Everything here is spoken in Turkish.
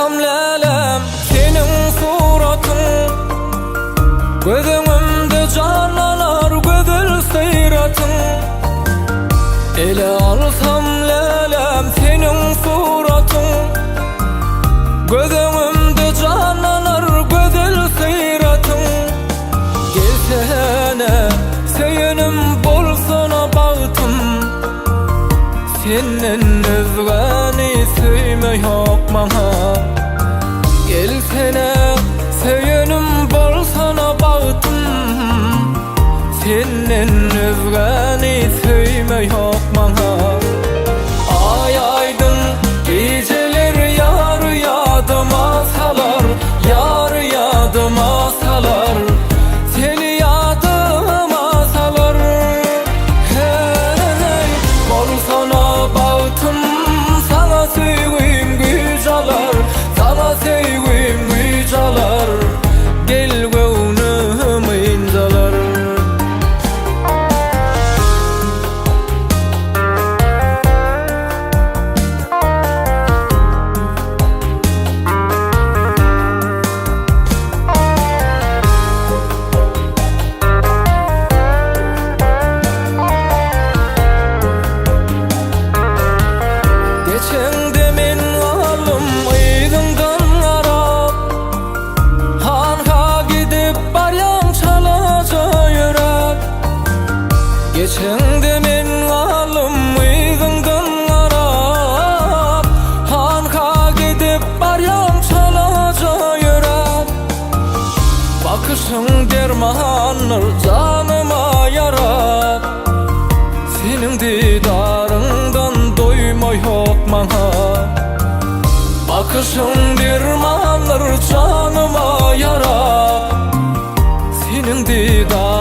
alsam lelem senin suratın, gözümde canlanar güzel seyratın. Ele alsam lelem senin suratın, gözümde canlanar güzel seyratın. Gelsene seyenim bolsana bağıtım, senden özgeni söýme yok bana. Gelsene seyenim bolsana bağıtım, senden özgeni söýme yok bana. Ay aydın geceler yar yadıma salar, yar yadıma salar, seni yadıma salar. Hey, bolsana bağıtım, sana sevgim güç alar, sana sevgim güç alar. Gel gönlüm incalar. Geçende men alım ýygyňdan garap, hanha gidip barýan çalaja ýörek. Geçende men alım ýygyňdan garap, hanha gidip barýan çalaja ýörek. Bakışың dermanlar janyma ýarap, senin didarыңdan doýma yok bana. Bakışың dermanlar janyma ýarap, senin didarыңdan